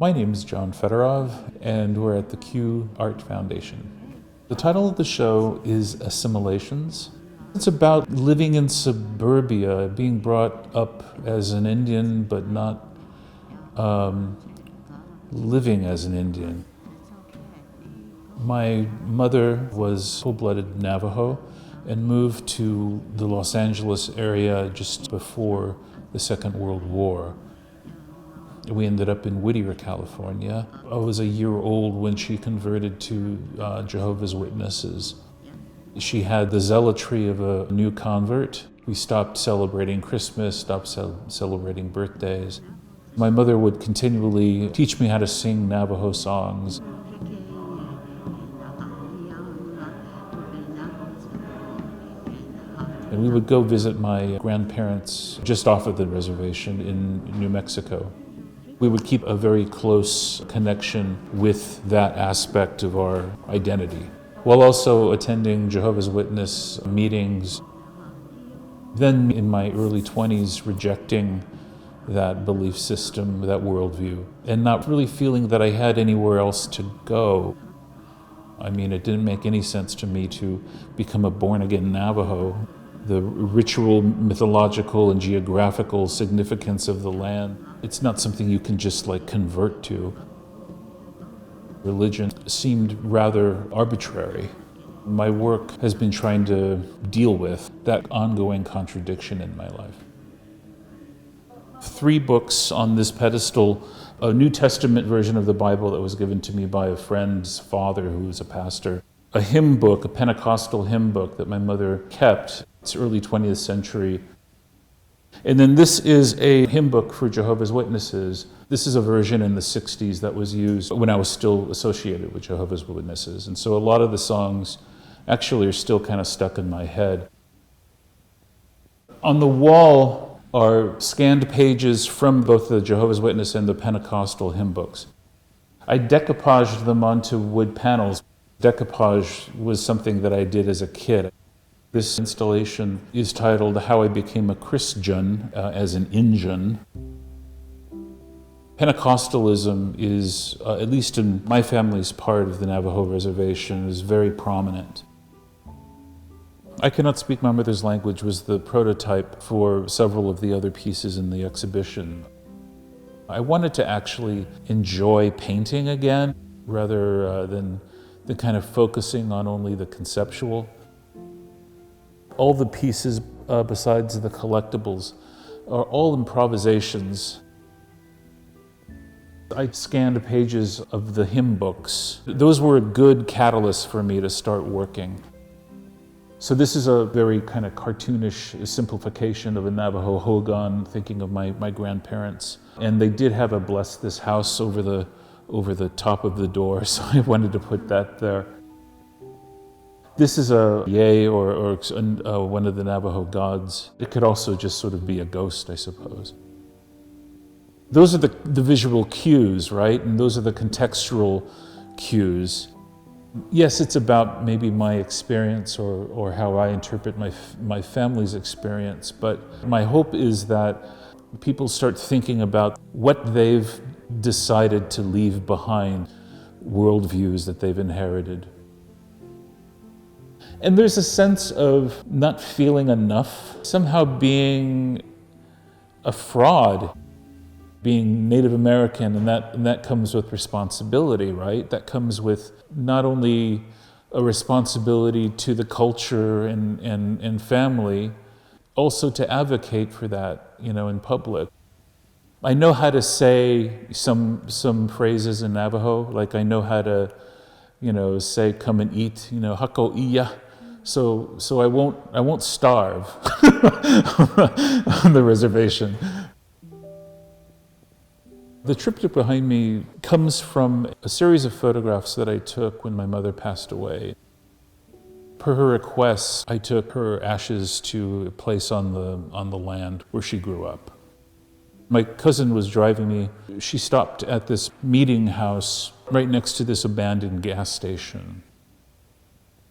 My name is John Feodorov, and we're at the Q Art Foundation. The title of the show is Assimilations. It's about living in suburbia, being brought up as an Indian, but not living as an Indian. My mother was full-blooded Navajo and moved to the Los Angeles area just before the Second World War. We ended up in Whittier, California. I was a year old when she converted to Jehovah's Witnesses. She had the zealotry of a new convert. We stopped celebrating Christmas, stopped celebrating birthdays. My mother would continually teach me how to sing Navajo songs. And we would go visit my grandparents just off of the reservation in New Mexico. We would keep a very close connection with that aspect of our identity, while also attending Jehovah's Witness meetings. Then in my early 20s, rejecting that belief system, that worldview, and not really feeling that I had anywhere else to go. I mean, it didn't make any sense to me to become a born-again Navajo. The ritual, mythological, and geographical significance of the land, it's not something you can just convert to. Religion seemed rather arbitrary. My work has been trying to deal with that ongoing contradiction in my life. 3 books on this pedestal: a New Testament version of the Bible that was given to me by a friend's father who was a pastor, a hymn book, a Pentecostal hymn book that my mother kept. It's early 20th century. And then this is a hymn book for Jehovah's Witnesses. This is a version in the 60s that was used when I was still associated with Jehovah's Witnesses. And so a lot of the songs actually are still kind of stuck in my head. On the wall are scanned pages from both the Jehovah's Witness and the Pentecostal hymn books. I decoupaged them onto wood panels. Decoupage was something that I did as a kid. This installation is titled How I Became a Christ-jun, as an Injun. Pentecostalism is, at least in my family's part of the Navajo reservation, is very prominent. I Cannot Speak My Mother's Language was the prototype for several of the other pieces in the exhibition. I wanted to actually enjoy painting again, rather than kind of focusing on only the conceptual. All the pieces, besides the collectibles, are all improvisations. I scanned pages of the hymn books. Those were a good catalyst for me to start working. So this is a very kind of cartoonish simplification of a Navajo hogan, thinking of my grandparents. And they did have a "Bless This House" over the top of the door, so I wanted to put that there. This is a yay or one of the Navajo gods. It could also just sort of be a ghost, I suppose. Those are the visual cues, right? And those are the contextual cues. Yes, it's about maybe my experience or how I interpret my family's experience, but my hope is that people start thinking about what they've decided to leave behind, worldviews that they've inherited. And there's a sense of not feeling enough, somehow being a fraud, being Native American, and that comes with responsibility, right? That comes with not only a responsibility to the culture and family, also to advocate for that, in public. I know how to say some phrases in Navajo, like I know how to, say "come and eat," "hako iya." So I won't starve on the reservation. The triptych behind me comes from a series of photographs that I took when my mother passed away. Per her request, I took her ashes to a place on the land where she grew up. My cousin was driving me. She stopped at this meeting house right next to this abandoned gas station.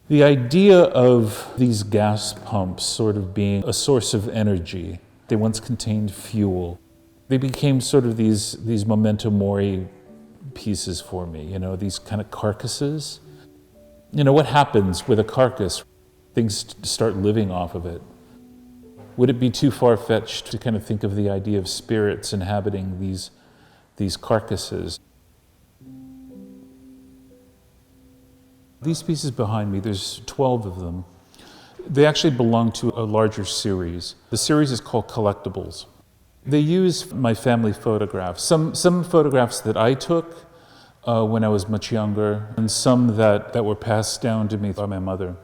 The idea of these gas pumps sort of being a source of energy, they once contained fuel. They became sort of these memento mori pieces for me, these kind of carcasses. What happens with a carcass? Things start living off of it. Would it be too far-fetched to kind of think of the idea of spirits inhabiting these carcasses? These pieces behind me, there's 12 of them. They actually belong to a larger series. The series is called Collectibles. They use my family photographs, some photographs that I took when I was much younger, and some that were passed down to me by my mother.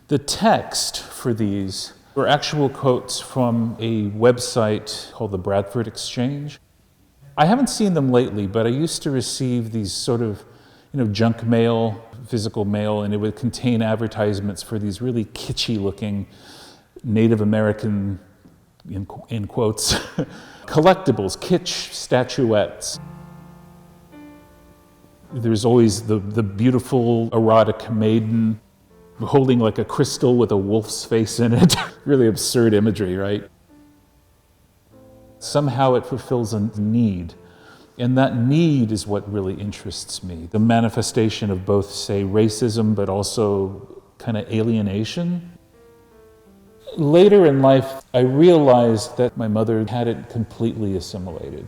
The text for these were actual quotes from a website called the Bradford Exchange. I haven't seen them lately, but I used to receive these sort of junk mail, physical mail, and it would contain advertisements for these really kitschy looking Native American, in quotes, collectibles, kitsch statuettes. There's always the beautiful erotic maiden holding like a crystal with a wolf's face in it. Really absurd imagery, right? Somehow it fulfills a need. And that need is what really interests me. The manifestation of both, say, racism, but also kind of alienation. Later in life, I realized that my mother had it completely assimilated,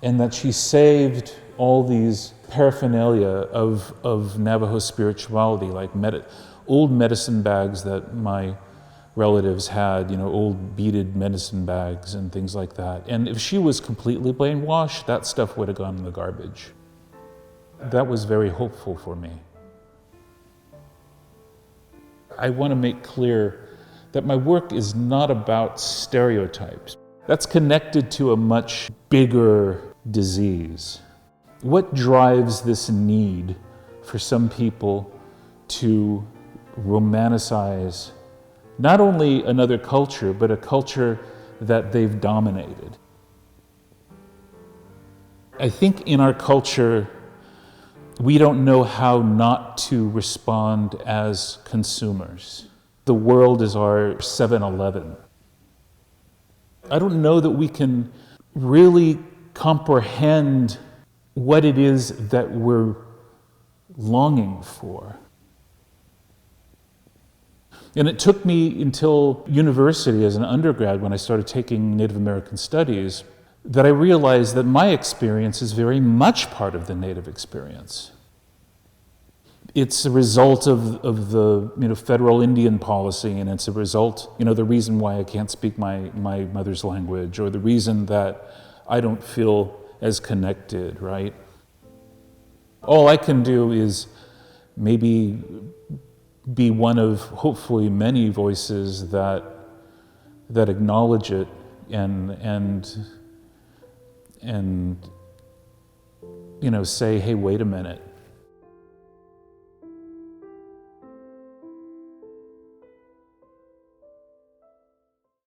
and that she saved all these paraphernalia of Navajo spirituality, like old medicine bags that my relatives had, old beaded medicine bags and things like that. And if she was completely brainwashed, that stuff would have gone in the garbage. That was very hopeful for me. I want to make clear that my work is not about stereotypes. That's connected to a much bigger disease. What drives this need for some people to romanticize not only another culture, but a culture that they've dominated? I think in our culture, we don't know how not to respond as consumers. The world is our 7-Eleven. I don't know that we can really comprehend what it is that we're longing for. And it took me until university as an undergrad, when I started taking Native American studies, that I realized that my experience is very much part of the Native experience. It's a result of the federal Indian policy, and it's a result, the reason why I can't speak my mother's language, or the reason that I don't feel as connected, right? All I can do is maybe be one of hopefully many voices that acknowledge it and say, hey, wait a minute.